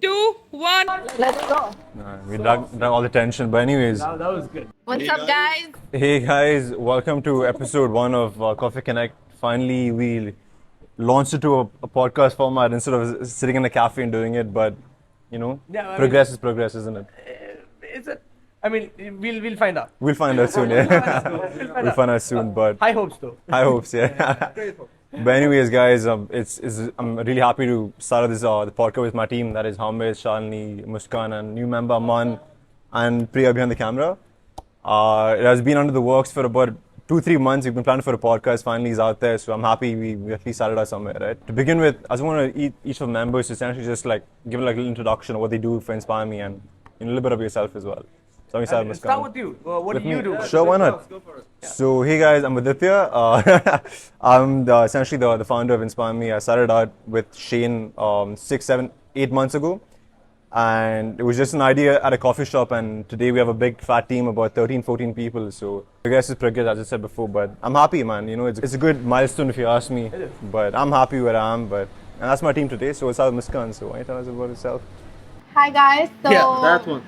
2, 1. Let's go. We dug all the tension, but anyways. That was good. What's up, guys? Hey guys, welcome to episode 1 of CoffeeConnect. Finally, we launched it to a podcast format instead of sitting in a cafe and doing it. But progress is progress, isn't it? Is it? I mean, we'll find out. We'll find out soon. Yeah, we'll find out soon. But High hopes, though. high hopes, yeah. But anyways, guys, I'm really happy to start this the podcast with my team. That is Hamid, Shalini, Muskan, and new member Aman and Priya behind the camera. It has been under the works for about 2-3 months. We've been planning for a podcast. Finally, it's out there, so I'm happy we at least started out somewhere, right? To begin with, I just want to each of the members to essentially just give a little introduction of what they do for Inspire Me and a little bit of yourself as well. So Start with you. What do you do? Sure, why not? Go for it. Yeah. So, hey guys, I'm Aditiya. I'm essentially the founder of InspireMe. I started out with Shane 6, 7, 8 months ago. And it was just an idea at a coffee shop. And today we have a big fat team, about 13, 14 people. So, I guess it's progress, as I said before. But I'm happy, man. It's a good milestone if you ask me. But I'm happy where I am. And that's my team today. So, it's out of Muskan. So, why don't you tell us about yourself? Hi, guys. So, Yeah, that one.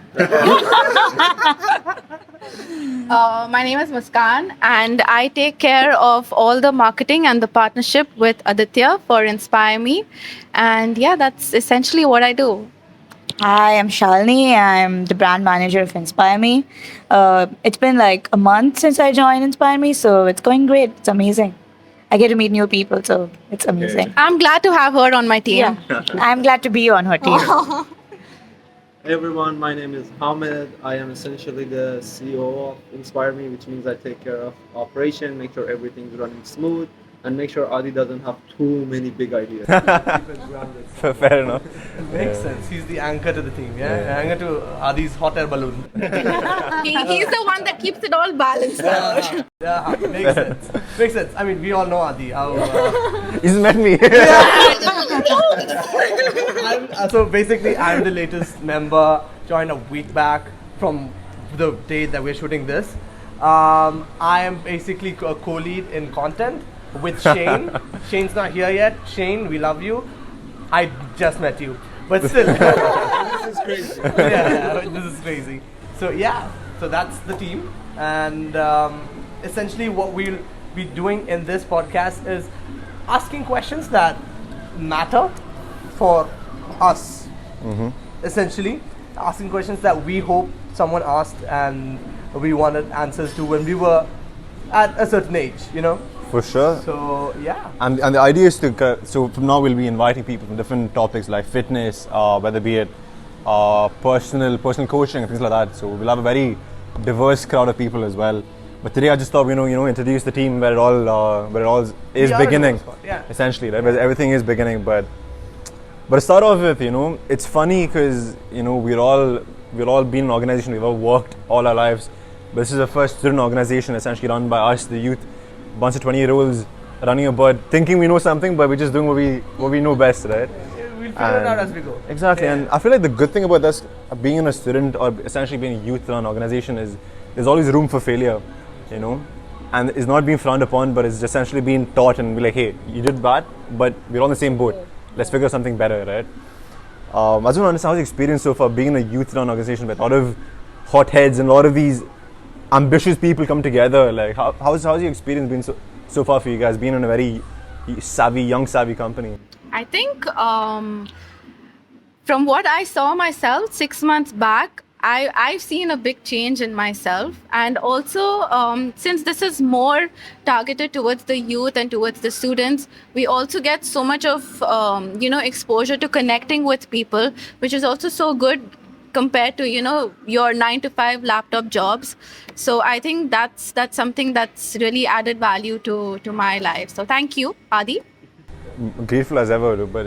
my name is Muskan, and I take care of all the marketing and the partnership with Aditya for Inspire Me. And yeah, that's essentially what I do. Hi, I'm Shalini. I'm the brand manager of InspireMe. It's been like a month since I joined InspireMe, so it's going great. It's amazing. I get to meet new people, so it's amazing. I'm glad to have her on my team. Yeah, I'm glad to be on her team. Hey everyone, my name is Hamid. I am essentially the CEO of InspireMe, which means I take care of operation, make sure everything's running smooth, and make sure Adi doesn't have too many big ideas. Fair enough. Makes sense. He's the anchor to the team, yeah? Anchor to Adi's hot air balloon. He's the one that keeps it all balanced out. Yeah, makes sense. Makes sense. I mean, we all know Adi. How, He's met me. so basically, I'm the latest member, joined a week back from the day that we're shooting this. I am basically a co-lead in content with Shane. Shane's not here yet. Shane, we love you. I just met you, but still. This is crazy. Yeah, this is crazy. So yeah, so that's the team, and essentially what we'll be doing in this podcast is asking questions that matter for us. Essentially, asking questions that we hope someone asked and we wanted answers to when we were at a certain age, For sure. So yeah. And the idea is so from now we'll be inviting people from different topics like fitness, whether be it personal coaching and things like that. So we'll have a very diverse crowd of people as well. But today I just thought introduce the team where it all is beginning. Yeah. Essentially, right? Where everything is beginning. But to start off with, it's funny because we're all been in an organization, we've all worked all our lives. But this is the first student organization essentially run by us, the youth. Bunch of 20-year-olds running about, thinking we know something, but we're just doing what we know best, right? We'll figure it out as we go. Exactly, Yeah. and I feel like the good thing about this, being a student or essentially being a youth-run organization, is there's always room for failure, and it's not being frowned upon, but it's essentially being taught and be like, hey, you did bad, but we're on the same boat. Let's figure something better, right? I just want to understand how's the experience so far being in a youth-run organization with a lot of hot heads and a lot of these ambitious people come together. Like, how's your experience been so far for you guys, being in a very young savvy company? I think from what I saw myself 6 months back, I've seen a big change in myself. And also, since this is more targeted towards the youth and towards the students, we also get so much of, exposure to connecting with people, which is also so good compared to, your 9-to-5 laptop jobs. So I think that's something that's really added value to my life. So thank you, Adi. Grateful as ever, but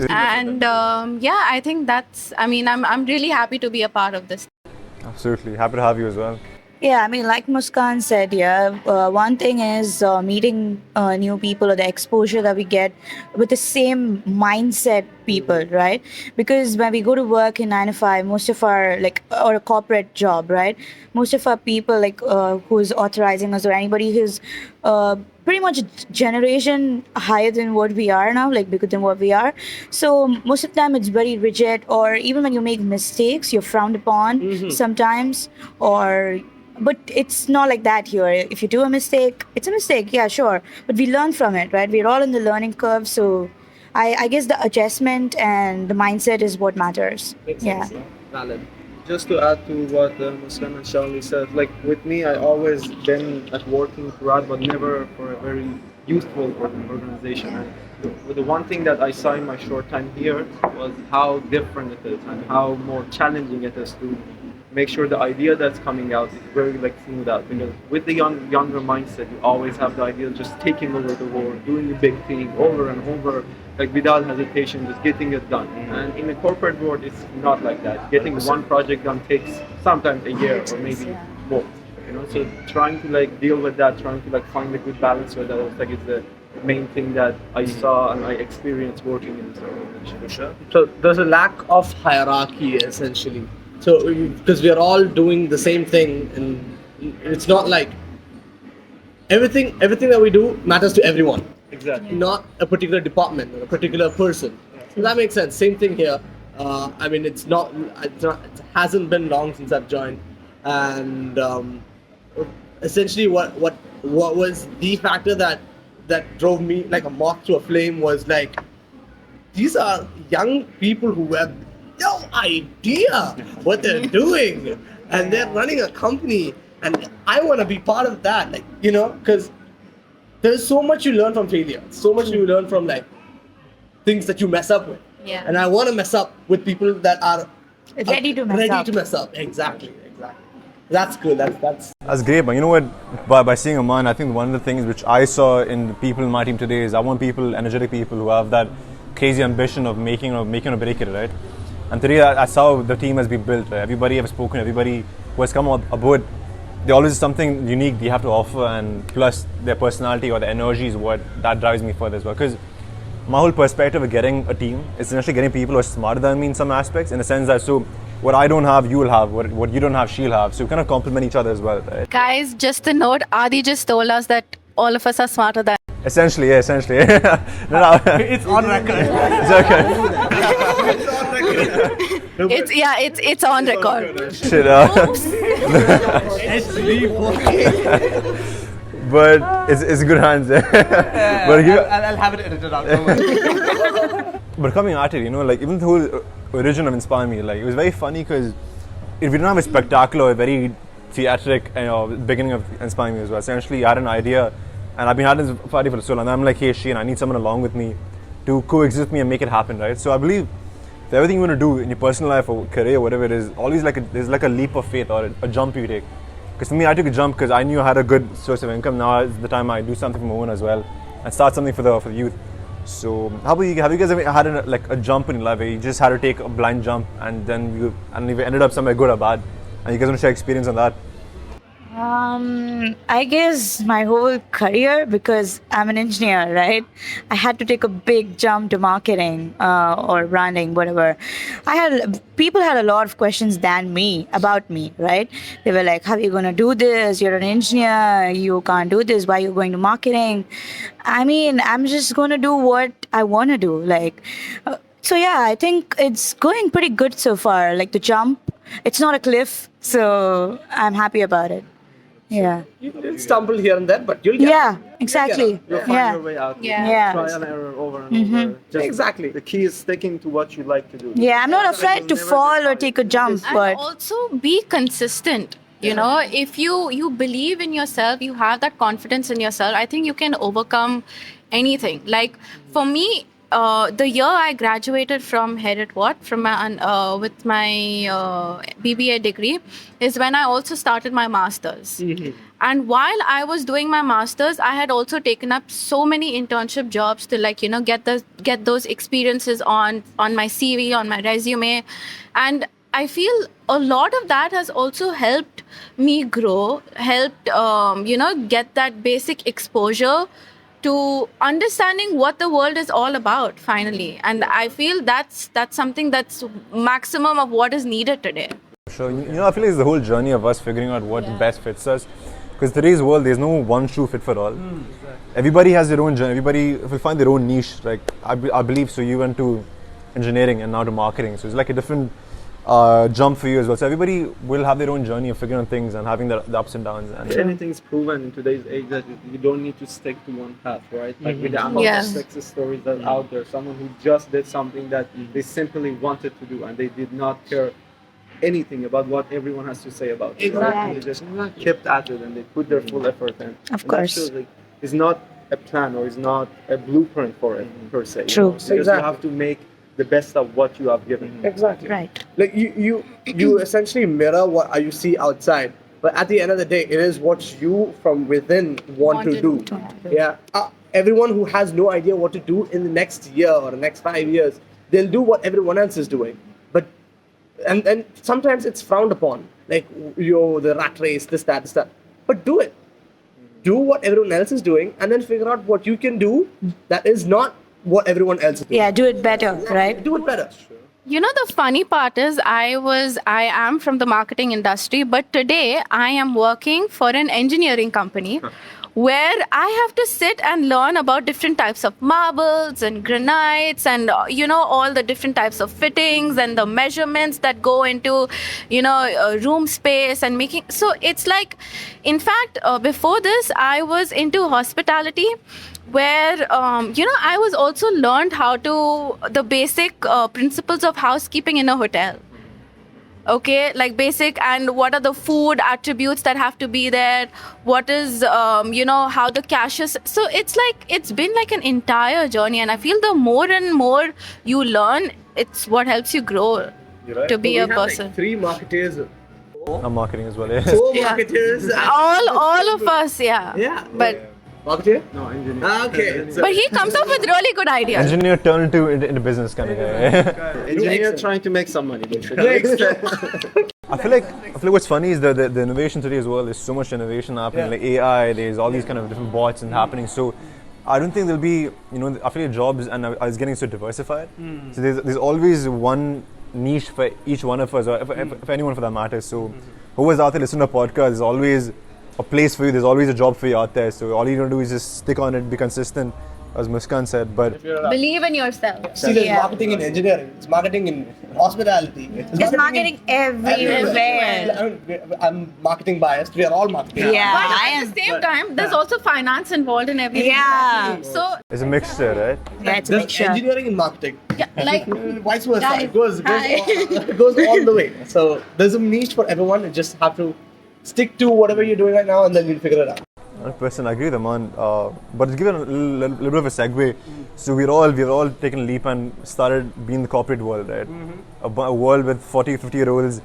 And I think I'm really happy to be a part of this. absolutely happy to have you as well. Yeah, I mean, like Muskan said, one thing is meeting new people or the exposure that we get with the same mindset people, right? Because when we go to work in 9 to 5, most of our, or a corporate job, right? Most of our people, who's authorizing us or anybody who's pretty much a generation higher than what we are now, like bigger than what we are. So most of the time it's very rigid, or even when you make mistakes, you're frowned upon sometimes, or but it's not like that here. If you do a mistake, it's a mistake, yeah, sure. But we learn from it, right? We're all in the learning curve, so I guess the adjustment and the mindset is what matters. Makes Yeah. sense. Valid. Just to add to what Muskan and Shalini said, like with me, I always been at working throughout, but never for a very youthful organization. And the one thing that I saw in my short time here was how different it is and how more challenging it is to make sure the idea that's coming out is very like smooth out. Because with the younger mindset, you always have the idea of just taking over the world, doing a big thing over and over, like without hesitation, just getting it done. And in the corporate world, it's not like that. Getting one project done takes sometimes a year or maybe more. You know, so trying to like deal with that, trying to like find a good balance with that, I was like it's the main thing that I saw and I experienced working in this organization. So there's a lack of hierarchy essentially. So because we are all doing the same thing, and it's not like everything that we do matters to everyone. Exactly. Not a particular department or a particular person. So that makes sense. Same thing here. I mean, it hasn't been long since I've joined, and essentially, what was the factor that drove me like a moth to a flame was like, these are young people who have no idea what they're doing, and they're running a company, and I want to be part of that, like, you know, because there's so much you learn from failure, so much you learn from like things that you mess up with. Yeah. And I want to mess up with people that are Ready to mess up. to mess up. Exactly. That's good. That's great, but you know what? By seeing Aman, I think one of the things which I saw in the people in my team today is I want people, energetic people who have that crazy ambition of making or break it, right? And today that's how the team has been built, right? Everybody I've spoken, everybody who has come aboard, they always something unique they have to offer, and plus their personality or their energy is what that drives me further as well. Because my whole perspective of getting a team is essentially getting people who are smarter than me in some aspects, in a sense that so what I don't have, you will have. What you don't have, she'll have. So we kind of complement each other as well, right? Guys, just a note, Adi just told us that all of us are smarter than. Essentially, yeah, essentially. No. It's on record. It's okay. It's on record. Shit. But it's good hands. But I'll have it edited out. Don't worry. But coming at it, you know, like even the whole origin of InspireMe, like it was very funny because we didn't have a spectacular, very theatric, beginning of InspireMe as well. Essentially, I had an idea, and I've been at this party for so long. And I'm like, hey, Shane, I need someone along with me to coexist with me and make it happen, right? So I believe that everything you want to do in your personal life or career, whatever it is, always there's like a leap of faith or a jump you take. Because for me, I took a jump because I knew I had a good source of income. Now is the time I do something for my own as well and start something for the youth. So how about you? Have you guys ever had a jump in your life where you just had to take a blind jump and then you ended up somewhere good or bad? And you guys want to share experience on that? I guess my whole career, because I'm an engineer, right? I had to take a big jump to marketing or branding, whatever. People had a lot of questions than me about me, right? They were like, "How are you going to do this? You're an engineer. You can't do this. Why are you going to marketing?" I mean, I'm just going to do what I want to do. So yeah, I think it's going pretty good so far. Like the jump, it's not a cliff, so I'm happy about it. Yeah. You'll stumble here and there, but you'll get Yeah, exactly. You'll find Yeah. your way out. Yeah. Trial and error over and over. Just Exactly. The key is sticking to what you like to do. Yeah, I'm not afraid to fall or take a jump, And but also be consistent. You know, if you believe in yourself, you have that confidence in yourself, I think you can overcome anything. Like for me, the year I graduated from with my BBA degree is when I also started my masters. And while I was doing my masters, I had also taken up so many internship jobs to get those experiences on my CV, on my resume, and I feel a lot of that has also helped me grow, get that basic exposure to understanding what the world is all about finally. And I feel that's something that's maximum of what is needed today. Sure. I feel like it's the whole journey of us figuring out what best fits us. Because today's world, there's no one shoe fit for all. Everybody has their own journey. Everybody will find their own niche. Like I believe so. You went to engineering and now to marketing, so it's like a different jump for you as well. So everybody will have their own journey of figuring out things and having the ups and downs. And Anything's proven in today's age that you don't need to stick to one path, right? Like with the amount Yeah. of success stories that are out there, someone who just did something that they simply wanted to do and they did not care anything about what everyone has to say about it. Right? Exactly. They just kept at it and they put their full effort in. Of And course. that shows like it's not a plan or it's not a blueprint for it per se. True. Because you have to make the best of what you have given. Exactly. Right. Like you essentially mirror what you see outside, but at the end of the day, it is what you from within want to do. Yeah. Everyone who has no idea what to do in the next year or the next 5 years, they'll do what everyone else is doing. But and sometimes it's frowned upon, like the rat race, this that. But do it. Do what everyone else is doing, and then figure out what you can do that is not what everyone else is doing. Yeah, do it better, right? Do it better. You know, the funny part is I am from the marketing industry, but today I am working for an engineering company where I have to sit and learn about different types of marbles and granites and, all the different types of fittings and the measurements that go into, room space and making. So it's like, in fact, before this, I was into hospitality, where I was also learned how to the basic principles of housekeeping in a hotel. Okay, like basic, and what are the food attributes that have to be there, what is how the cash is. So it's been like an entire journey, and I feel the more and more you learn, it's what helps you grow to be a person. Like 3 marketers, I'm marketing as well. Yeah. 4 Yeah. marketers. all of us, yeah. Yeah. But Marketer? No, engineer. Okay. So but he comes up with really good ideas. Engineer turned into business kind of guy. Engineer trying to make some money. basically. I feel like what's funny is the innovation today as well. There's so much innovation happening, like AI. There's all these kind of different bots and happening. So I don't think there'll be, I feel like jobs and I was getting so diversified. So there's always one niche for each one of us, or for anyone for that matter. So whoever's out there listening to a podcast, there's always a place for you. There's always a job for you out there. So all you need to do is just stick on it, be consistent, as Muskan said. But Believe in yourself. see, there's marketing in engineering, it's marketing in hospitality, There's marketing everywhere. I'm marketing biased. We are all marketing. Yeah, But I at am. the same time, there's also finance involved in everything. Yeah. So, it's a mixture, right? Yeah, it's a There's mixture. engineering in marketing. yeah, like, Vice versa. Guys, It goes hi. it goes all the way. So there's a niche for everyone. You just have to stick to whatever you're doing right now, and then you'll figure it out. 100%, I agree with Aman. But to give it a little bit of a segue, so we've all taken a leap and started being the corporate world, right? A world with 40, 50-year-olds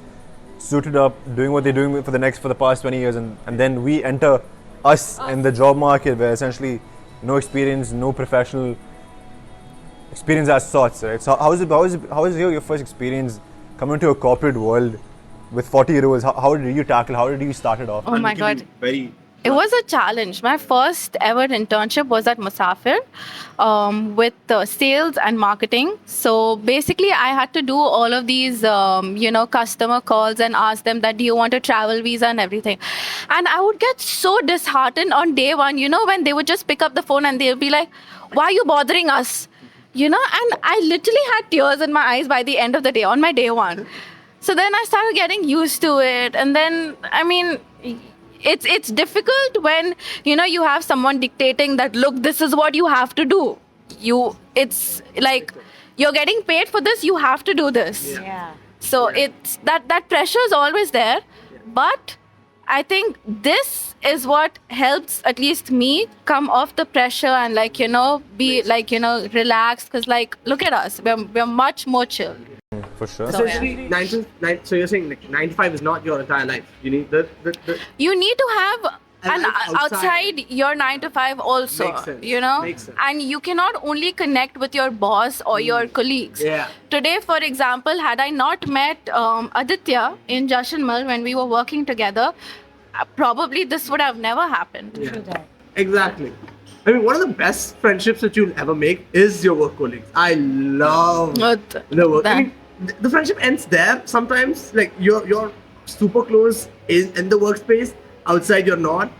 suited up, doing what they're doing for the past 20 years, and then we enter us in the job market where essentially no experience, no professional experience as such, right? So how is your first experience coming to a corporate world with 40-year-olds? How did you tackle? How did you start it off? oh my God. Very. It was a challenge. My first ever internship was at Musafir with sales and marketing. So basically, I had to do all of these, customer calls and ask them that, do you want a travel visa and everything. And I would get so disheartened on day one, when they would just pick up the phone and they would be like, why are you bothering us? And I literally had tears in my eyes by the end of the day, on my day one. So then I started getting used to it. And then, it's difficult when you have someone dictating that, look, this is what you have to do. It's like you're getting paid for this, you have to do this. Yeah. So it's that pressure is always there, but I think this is what helps at least me come off the pressure and be relaxed, because look at us, we're much more chill. For sure. So, Essentially, 9 to 9. So you're saying 9 to 5 is not your entire life. You need the You need to have And an life outside. outside your 9 to 5 also, Makes sense. Makes sense. and you cannot only connect with your boss or your colleagues. Yeah. Today, for example, had I not met Aditya in Jashanmal when we were working together, probably this would have never happened. Yeah. Exactly. I mean, one of the best friendships that you'll ever make is your work colleagues. I love the work. I mean, the friendship ends there. Sometimes, like you're super close in the workspace. Outside, you're not.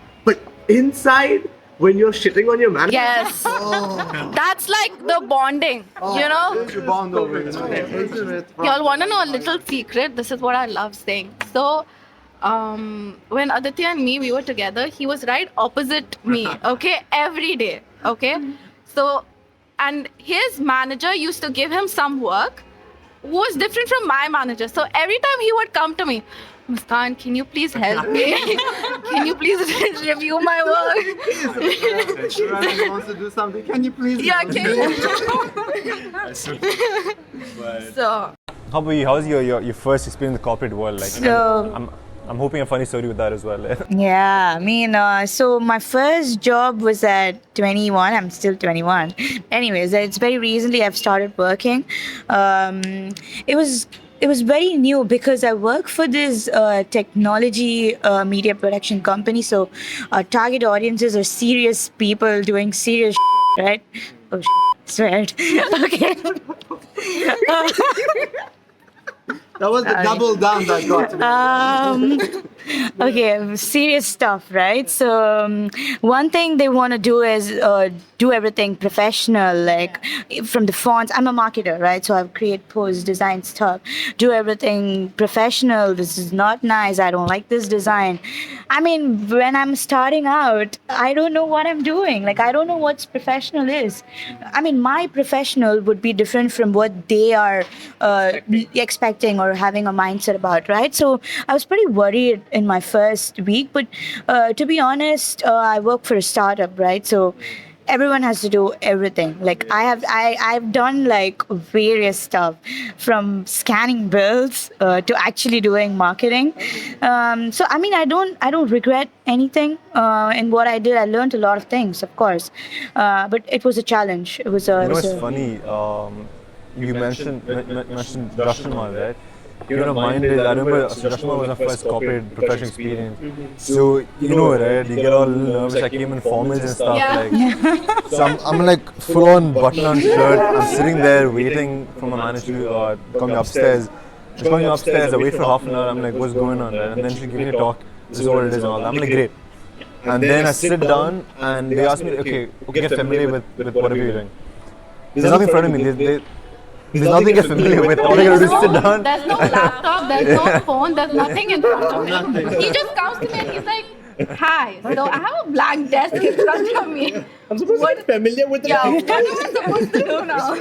inside when you're shitting on your manager. Yes. That's like the bonding, you know? You bond over, you know, intimate. Y'all want to know a little secret? This is what I love saying. So, when Aditya and me, we were together, he was right opposite me, okay? Every day, okay? So, and his manager used to give him some work who was different from my manager. So, every time he would come to me, Muskan, can you please help me? Can you please review my work? Shirani wants to do something. Can you please? Yeah, can you? So, How about you? How's your first experience in the corporate world? Like, So- I'm hoping a funny story with that as well. Yeah, I mean, so my first job was at 21. I'm still 21. Anyways, it's very recently I've started working. It was very new because I work for this technology media production company. So our target audiences are serious people doing serious shit, right? Oh, shit. Swear. Okay. That was the double down that got me. Okay, serious stuff, right? So one thing they want to do is do everything professional, like from the fonts. I'm a marketer, right? So I create posts, design stuff, do everything professional. This is not nice. I don't like this design. I mean, when I'm starting out, I don't know what I'm doing. Like, I don't know what professional is. I mean, my professional would be different from what they are expecting or having a mindset about, right? So I was pretty worried in my first week, but to be honest, I work for a startup, right? So everyone has to do everything. Like I've done like various stuff, from scanning bills to actually doing marketing. So I mean, I don't regret anything in what I did. I learned a lot of things, of course, but it was a challenge. It was a. You it know, was it's a- funny. You mentioned Rashman, right? You know, mine is, I remember Rashman was my first corporate professional experience. So, you know, right, you get all nervous. I came in formals and stuff. Yeah. Like, so I'm like full on button on shirt. I'm sitting there waiting for my manager to come upstairs. She's coming upstairs. I wait for half an hour. I'm like, what's going on? Right? And then she gives me a talk. This is what it is and all that. I'm like, great. And then I sit down and they ask me, okay, get familiar with whatever you're doing. There's nothing in front of me. There's nothing to get familiar with. All I gotta do is sit down. There's no laptop, there's no phone, there's nothing in front of him. He just comes to me and he's like, hi. So I have a blank desk in front of me. I'm supposed to be familiar with the Yeah, what am I supposed to do now?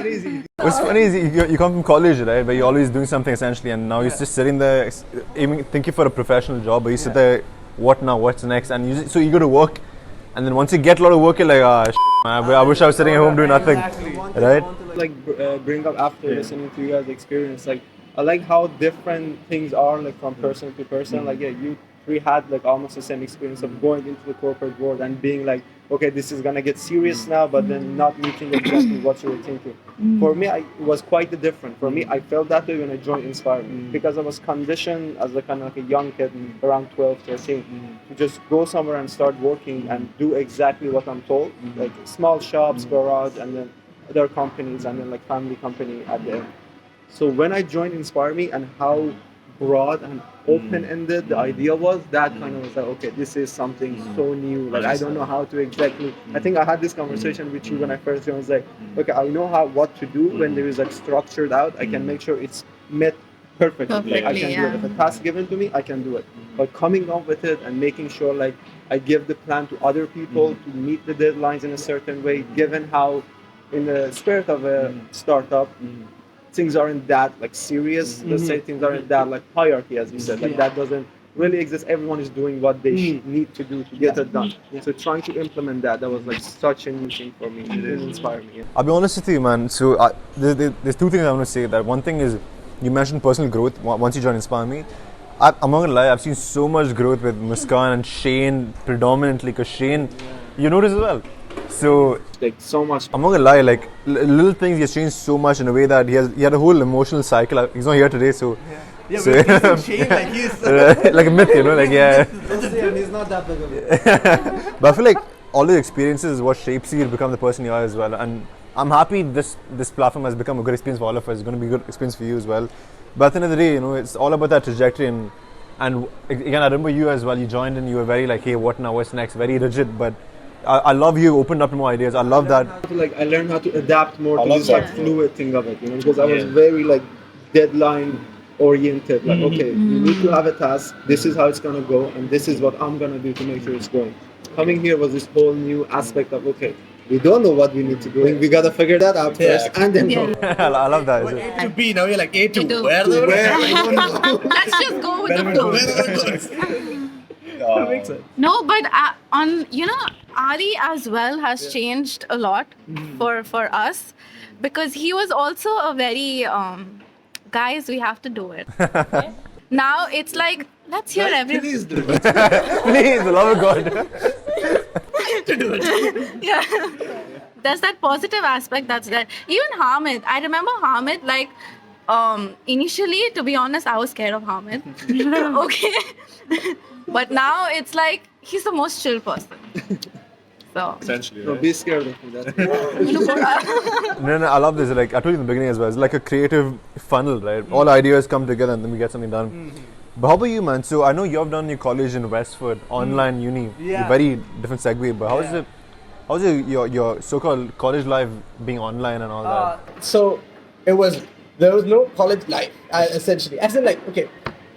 What's funny is you come from college, right, where you're always doing something essentially, and now you're just sitting there aiming, thinking for a professional job, but you sit there, what now, what's next, and you're so eager to work, and then once you get a lot of work, you're like, shit, man, I wish I was sitting at home doing nothing, right? Bring up after listening to you guys' experience, like I like how different things are, like from person to person. Like, yeah, you three had like almost the same experience of going into the corporate world and being like, okay, this is gonna get serious now, but then not meeting exactly what you were thinking. For me, it was quite the different. For me, I felt that way when I joined InspireMe, because I was conditioned as a kind of like a young kid, around 12, 13, to just go somewhere and start working and do exactly what I'm told, like small shops, garage, and then other companies, and then like family company at the end. So when I joined InspireMe and how broad and open-ended the idea was, that kind of was like, okay, this is something so new. Like I don't know how to exactly. I think I had this conversation with you when I first joined. I was like, okay, I know what to do when there is like structured out. I can make sure it's met perfectly. Like I can do it. If a task given to me, I can do it. But coming up with it and making sure like I give the plan to other people to meet the deadlines in a certain way, given how in the spirit of a startup, things aren't that like serious. Let's say things aren't that like hierarchy, as you said. Like that doesn't really exist. Everyone is doing what they need to do to get it done. So trying to implement that was like such a new thing for me. It inspired me. I'll be honest with you, man. So there's two things I want to say. That one thing is, you mentioned personal growth once you joined InspireMe. I'm not gonna lie, I've seen so much growth with Muskan and Shane predominantly, because Shane, you notice as well. So Like so much. I'm not gonna lie, like little things he has changed so much in a way that he had a whole emotional cycle. He's not here today, so Yeah, so, we're Shane, like he's like a myth, you know, like yeah. He's not that big of a. But I feel like all the experiences is what shapes you to become the person you are as well. And I'm happy this platform has become a good experience for all of us. It's going to be a good experience for you as well. But at the end of the day, you know, it's all about that trajectory. And And again, I remember you as well. You joined and you were very like, hey, what now? What's next? Very rigid. But I love you opened up to more ideas. I love that. I learned how to adapt more I to love this that. like fluid thing of it, because I was very like deadline oriented. Like, okay, you need to have a task. This is how it's gonna go, and this is what I'm gonna do to make sure it's going. Coming here was this whole new aspect of, okay, we don't know what we need to do. We gotta figure that out first, and then go. I love that. A to B, now you're like A to A to where? I don't know. Let's just go with the flow. That makes sense. No, but Adi as well has changed a lot for us, because he was also a very guys, we have to do it. Now it's like, let's hear everything. Please do it. Please, the love of God. Yeah. There's that positive aspect that's there. Even Hamid, I remember Hamid, like, initially, to be honest, I was scared of Hamid. Okay. But now it's like, he's the most chill person. So. Essentially, No, be scared of me. That's No, I love this. Like I told you in the beginning as well. It's like a creative funnel, right? All ideas come together and then we get something done. But how about you, man? So I know you have done your college in Westford, online uni. Yeah. Very different segue. But how's your so-called college life being online and all that? So there was no college life essentially. As in, like, okay,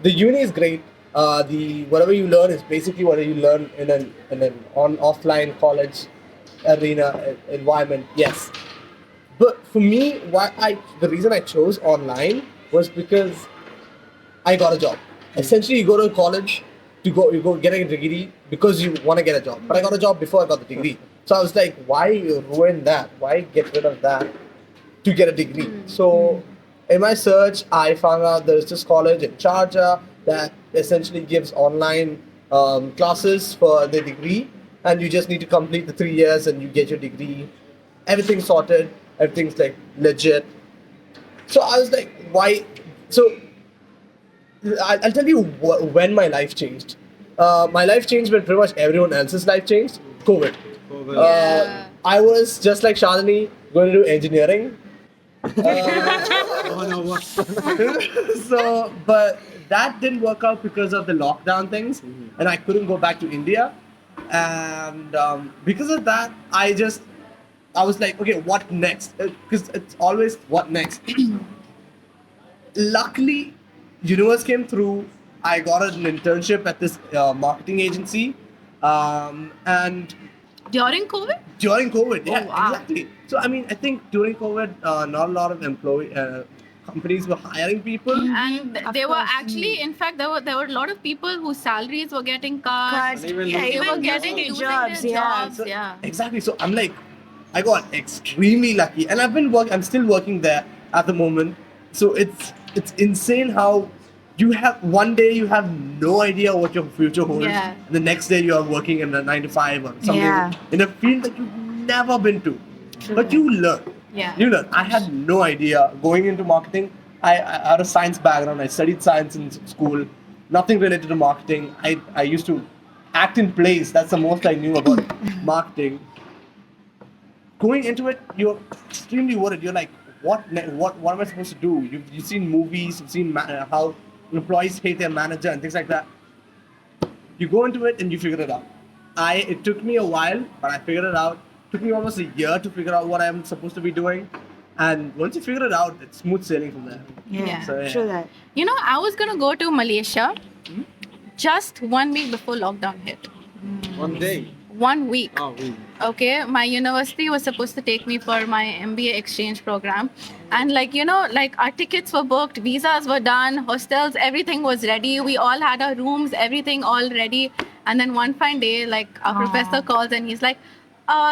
the uni is great. The whatever you learn is basically what you learn in an offline college arena environment. Yes, but for me, the reason I chose online was because I got a job. Essentially, you go to college you go get a degree because you want to get a job. But I got a job before I got the degree, so I was like, why ruin that? Why get rid of that to get a degree? So in my search, I found out there's this college in Sharjah that essentially gives online classes for the degree, and you just need to complete the 3 years and you get your degree. Everything's sorted, everything's like legit. So I was like, why? So I'll tell you when my life changed. My life changed when pretty much everyone else's life changed. COVID. I was just like Shalini, going to do engineering. So, but that didn't work out because of the lockdown things, and I couldn't go back to India. And because of that, I was like, okay, what next? Because it's always what next. Luckily, universe came through. I got an internship at this marketing agency, and During COVID? during COVID, yeah, wow. exactly. So I mean, I think during COVID, not a lot of companies were hiring people. And they were actually, in fact, there were a lot of people whose salaries were getting cut. Cut. even Yeah, They even were losing getting their jobs. their Yeah. jobs. Yeah. Exactly. So I'm like, I got extremely lucky, and I'm still working there at the moment. So it's insane how you have one day you have no idea what your future holds. Yeah. And the next day you are working in a 9 to 5 or something Yeah. in a field that you've never been to. But you learn. Yeah. You learn. I had no idea going into marketing. I had a science background. I studied science in school. Nothing related to marketing. I used to act in plays. That's the most I knew about marketing. Going into it, you're extremely worried. You're like, what am I supposed to do? You've seen movies. You've seen how employees hate their manager and things like that. You go into it and you figure it out. It took me a while, but I figured it out. It took me almost a year to figure out what I'm supposed to be doing. And once you figure it out, it's smooth sailing from there. Yeah. So, yeah. True that. You know, I was going to go to Malaysia just 1 week before lockdown hit. 1 day. 1 week. Oh, really? Okay, my university was supposed to take me for my MBA exchange program, and our tickets were booked, visas were done, hostels, everything was ready. We all had our rooms, everything all ready. And then one fine day, our professor calls and he's like,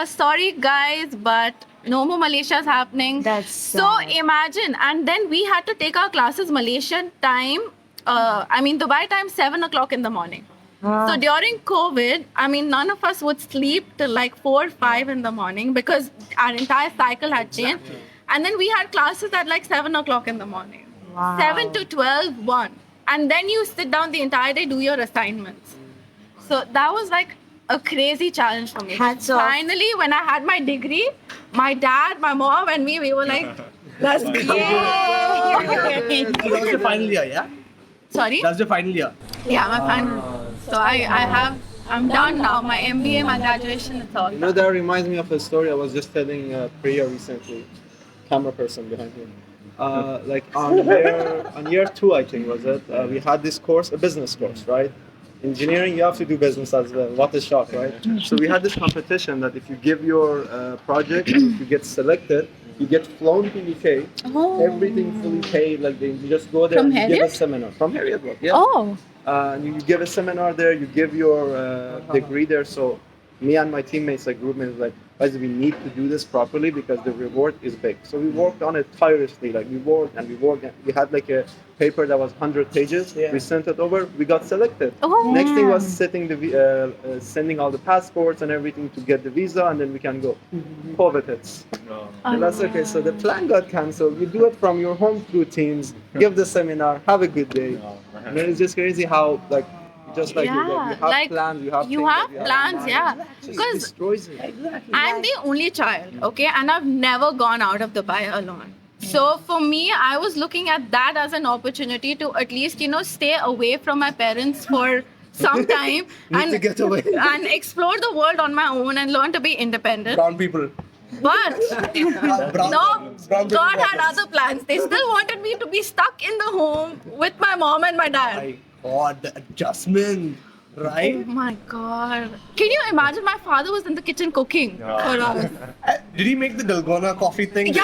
sorry guys, but no more Malaysia's happening. That's so sad. imagine. And then we had to take our classes Malaysian time, Dubai time, 7 o'clock in the morning. So during COVID, none of us would sleep till 4 or 5 in the morning because our entire cycle had changed. And then we had classes at 7 o'clock in the morning. Wow. 7 to 12, 1. And then you sit down the entire day, do your assignments. So that was a crazy challenge for me. Hats off. Finally, when I had my degree, my dad, my mom and me, we were like, let's go. So that was your final year, yeah? Sorry? That's your final year. Yeah, my final. So I'm done now. My MBA, my graduation, it's all You know, done. that reminds me of a story I was just telling Priya recently. Camera person behind him. Like on year two, I think was it? We had this course, a business course, right? Engineering, you have to do business as well. What a shock, right? So we had this competition that if you give your project and if you get selected, you get flown to UK. Everything fully paid. Like you just go there From and you give a Harriet? seminar from Harriet. Yeah. Oh. You give a seminar there, you give your degree there. So me and my teammates, like group mates, like, guys, we need to do this properly because the reward is big. So we worked on it tirelessly. Like we worked and we worked. And we had like a paper that was 100 pages. Yeah. We sent it over. We got selected. Oh. Next thing was sending all the passports and everything to get the visa, and then we can go. COVID hits. And that's okay. So the plan got cancelled. You do it from your home through Teams. Give the seminar. Have a good day. And then it's just crazy how like. Just like you have like plans, you have you things have that you plans, in mind. yeah. It just Because destroys it. I'm the only child, okay, and I've never gone out of Dubai alone. So for me, I was looking at that as an opportunity to at least, stay away from my parents for some time and to get away. and explore the world on my own and learn to be independent. Brown people. But Brown no, brown God had people. other plans. They still wanted me to be stuck in the home with my mom and my dad. My God, the adjustment, Oh right? my God. Can you imagine my father was in the kitchen cooking for us? Did he make the Dalgona coffee thing? Yeah.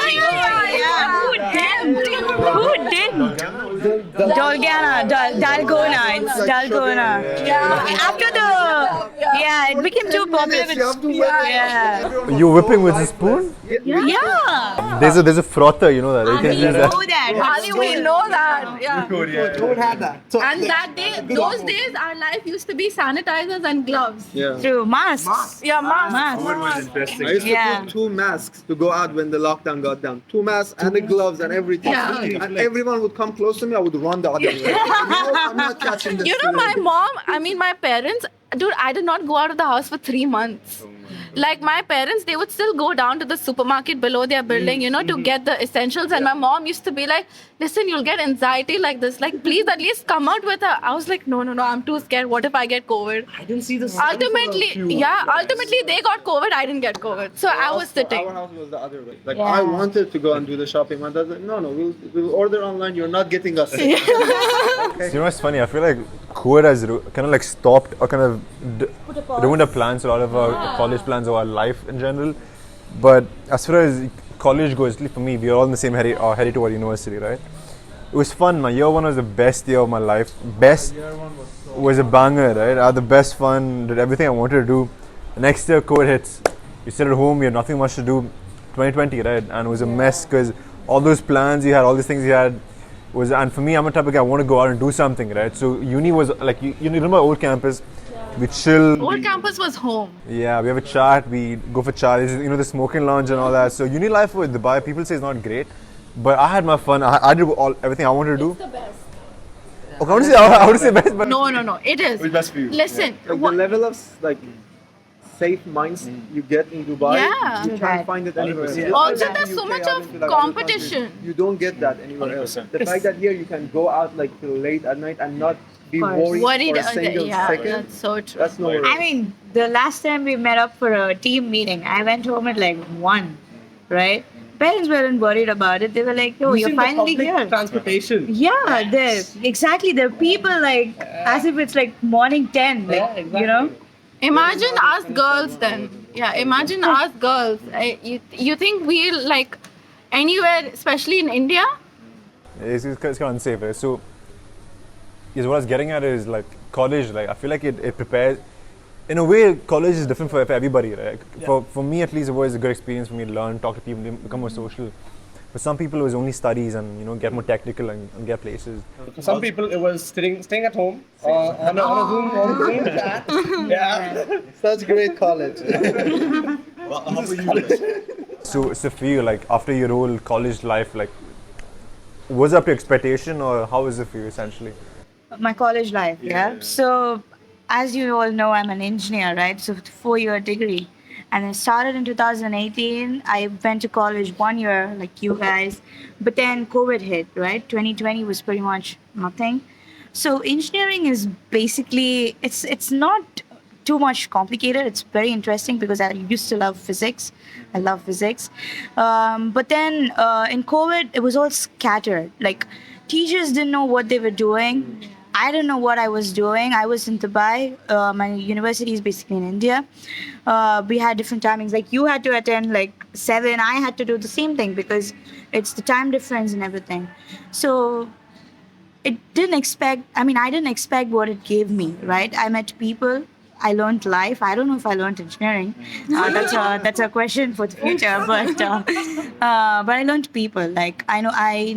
Who didn't? Dalgona. It's Dalgona. Yeah. After it became too popular. Yeah. You whipping with a spoon? Yeah. There's a frother, you know that. You can use that. Ali, we know that. Yeah. Don't have that. So And that day, those days, our life used to be sanitizers and gloves. Yeah. True. Masks. Yeah, masks. I used to Yeah. put 2 masks to go out when the lockdown got down. 2 masks and the gloves and everything. Yeah. And everyone would come close to me, I would run the other way. No, I'm not catching this. My parents, dude, I did not go out of the house for 3 months. Like my parents, they would still go down to the supermarket below their building, to get the essentials. And my mom used to be like, listen, you'll get anxiety like this. Like, please at least come out with her. I was like, no, I'm too scared. What if I get COVID? I didn't see this. Ultimately, they got COVID. I didn't get COVID. So I was sitting. Our house was the other way. Like I wanted to go and do the shopping. My dad said, no, we'll order online. You're not getting us. So, you know what's funny? I feel like COVID has kind of like stopped or kind of ruined our plans, a lot of our college plans or our life in general. But as far as college goes, at least for me, we are all in the same headed to our university, right? It was fun. My year one was the best year of my life. Best was a banger, right? I had the best fun, did everything I wanted to do. The next year, COVID hits. You sit at home, you had nothing much to do. 2020, right? And it was a mess because all those plans you had, all these things you had, and for me, I'm a type of guy, I want to go out and do something, right? So uni was like, you remember old campus, we chill. Old campus was home. Yeah, we have a chat, we go for chats, the smoking lounge and all that. So uni life with Dubai, people say it's not great, but I had my fun. I did everything I wanted to do. It's the best. Okay, I want to say best, but No, it is. Which best for you? Listen, Like the level of like safe minds you get in Dubai, Yeah. you can't find it anywhere else. 100%. Also, I've been there's to so UK, much I've of been to, like, other competition. countries. You don't get that anywhere else. 100%. The fact that here you can go out like till late at night and not be worried Worried, for a single second. that's so true. That's no worries. I mean, the last time we met up for a team meeting, I went home at like 1, right? Parents weren't worried about it. They were like, "Oh, you're Using the finally public here." Transportation. Yeah, there are people like as if it's like morning 10, like Yeah, exactly. Imagine us girls then. Yeah, imagine us girls. You think we'll like anywhere, especially in India? it's kind of unsafe, right? So, yes, what I was getting at is like college, like I feel like it prepares. In a way, college is different for everybody, right? Yeah. For me, at least, it was a good experience for me to learn, talk to people, become more social. For some people, it was only studies and get more technical and get places. For some people, it was staying at home on a Zoom chat. Yeah. Such great college. So for you, like after your whole college life, like was it up to expectation or how was it for you essentially? my college life. Yeah. So, as you all know, I'm an engineer, right? So, 4-year degree. And I started in 2018. I went to college 1 year, like you guys. But then COVID hit, right? 2020 was pretty much nothing. So engineering is basically it's not too much complicated. It's very interesting because I used to love physics. I love physics, but then in COVID it was all scattered. Like teachers didn't know what they were doing. I don't know what I was doing. I was in Dubai. My university is basically in India. We had different timings. Like you had to attend like 7. I had to do the same thing because it's the time difference and everything. So I didn't expect what it gave me, right? I met people. I learned life. I don't know if I learned engineering. That's a question for the future. But I learned people. Like I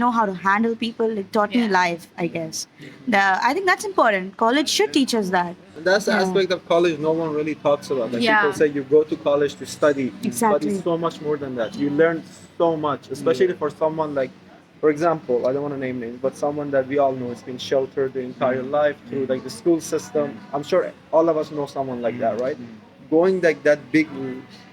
know how to handle people. It taught me life, I guess. I think that's important. College should teach us that. And that's the aspect of college no one really talks about. Like Yeah. people say you go to college to study, but Exactly. it's so much more than that. You learn so much, especially for someone like, for example, I don't want to name names, but someone that we all know has been sheltered the entire life through like the school system. I'm sure all of us know someone like that, right? Going like that big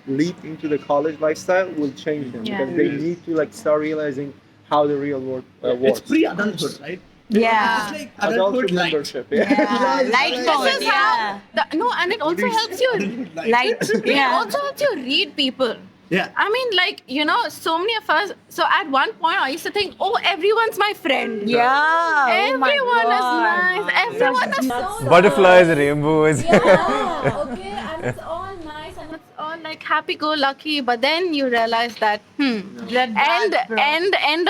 leap into the college lifestyle will change them Yeah. because they need to like start realizing how the real world works. It's pre-adulthood, right? Yeah. It's like Adulthood adulthood light. membership, Light mode. This is how. No, and it also helps you. Light. It Yeah. also helps you read people. Yeah. I mean, like, so many of us. So at one point, I used to think, oh, everyone's my friend. Yeah. Oh my Everyone is God. nice. Everyone is so Butterflies, rainbows. Yeah, okay, and it's all nice and it's all like happy-go-lucky. But then you realize that, end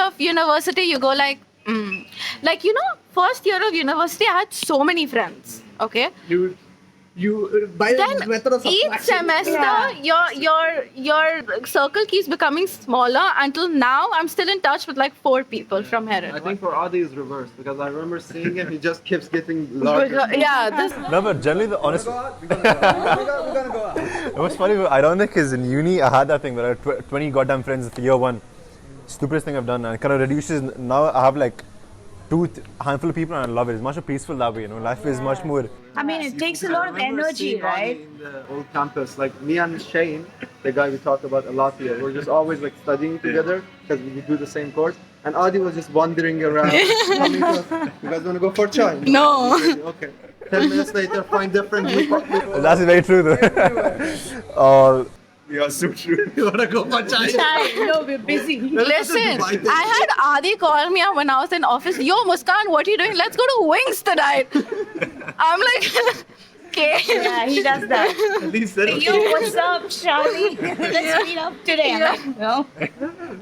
of university, you go like, like first year of university, I had so many friends. Okay, You by then the method of each subtraction, semester your circle keeps becoming smaller until now I'm still in touch with like 4 people from I Heron. think for Adi is reversed because I remember seeing him, he just keeps getting larger. Yeah, this No, but generally the honest. We're gonna go out. It was funny, but ironic is in uni I had that thing where I had 20 goddamn friends for year 1. Stupidest thing I've done, and it kind of reduces. Now I have like handful of people and I love it. It's much more peaceful that way, Life is much more. I mean, it takes a lot of I remember energy, seeing Adi right? in the old campus, like me and Shane, the guy we talked about a lot here, we're just always like studying together because we do the same course. And Adi was just wandering around, coming to us, you guys want to go for chai? No. Okay. 10 minutes later, find different people. That's very true though. Yeah, so true. You want to go for chai? No, we're busy. Listen, I had Adi call me up when I was in office. Yo, Muskan, what are you doing? Let's go to Wings tonight. I'm like, okay. Yeah, he does that. At least then. Yo, what's up, Shalini? Let's meet up today. I'm like, no.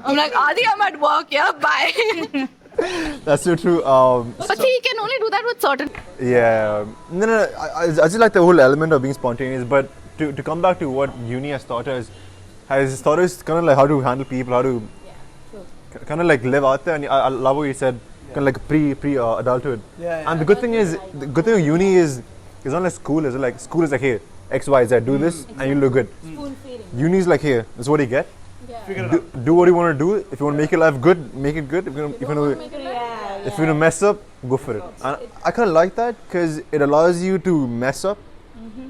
I'm like, Adi, I'm at work. Yeah, bye. That's so true. But see, he can only do that with certain. Yeah. No. I just like the whole element of being spontaneous, but to come back to what uni has taught us kind of like how to handle people, how to kind of like live out there. And I love what you said, kind of like pre adulthood. Yeah. And the good thing of uni is not like school. Is like school is like, hey, X, Y, Z, do this and you'll look good. Uni is like, hey, this is what you get. Figure it out. Do what you want to do. If you want to make your life good, make it good. If you're gonna mess up, go for it. And I kind of like that because it allows you to mess up,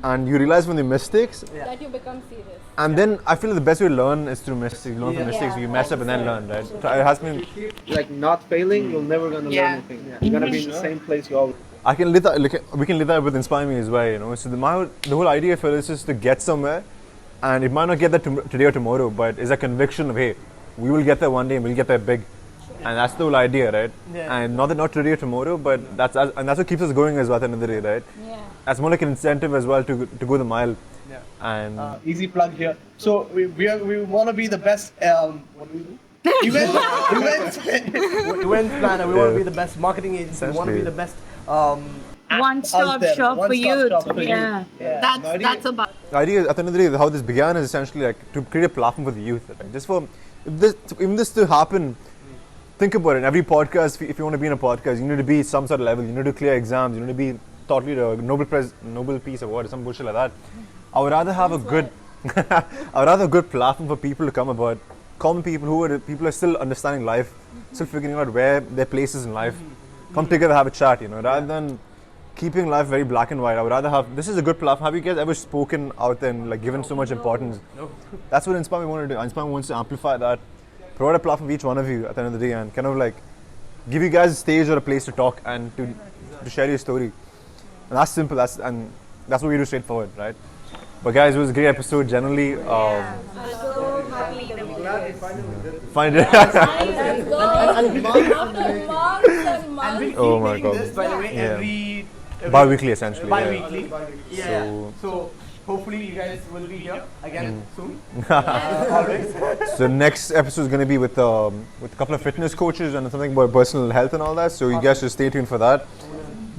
and you realize from the mistakes. That you become serious. And then I feel the best way to learn is through mistakes. You learn from mistakes. You mess up and then learn, right? So it has been. Like not failing, you're never gonna learn anything. You're gonna be in the same place you always. I can live that. We can live that with InspireMe as well, So the whole idea for this is to get somewhere, and it might not get there today or tomorrow, but it's a conviction of, hey, we will get there one day and we'll get there big, and that's the whole idea, right? Yeah. And not today or tomorrow, but that's what keeps us going as well at the end of the day, right? Yeah. That's more like an incentive as well to go the mile. Yeah. And Easy plug here. So we want to be the best. What do we do? Event planner. We want to be the best marketing agency. We want to be Essentially. the best. One-stop out there. shop for One-stop youth. shop for Yeah. youth. Yeah. That's about. the idea at the end of the day, how this began is essentially like to create a platform for the youth. Right? Just for even this to happen, think about it. Every podcast, if you want to be in a podcast, you need to be some sort of level. You need to clear exams. You need to be thought leader, Nobel Peace Award, or some bullshit like that. I would rather have a good, platform for people to come about. Common people who are still understanding life, still figuring out where their place is in life. Come together, have a chat, rather than keeping life very black and white. I would rather have, this is a good platform. Have you guys ever spoken out there and like given so much importance? No. That's what InspireMe wanted to do. InspireMe wants to amplify that, provide a platform for each one of you at the end of the day, and kind of like give you guys a stage or a place to talk and to to share your story. And that's simple. That's what we do, straightforward, right? But guys, it was a great episode. Generally, find it. And we'll keep Oh my making God. this, by the way, Yeah. every Bi-weekly, essentially. yeah. bi-weekly. Yeah. So hopefully you guys will be here again soon. Always. So next episode is going to be with a couple of fitness coaches and something about personal health and all that. So you guys should stay tuned for that.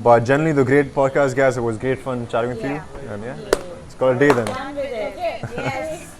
But generally, the great podcast, guys. It was great fun chatting with you. And yeah, let's call it a day then. Yes.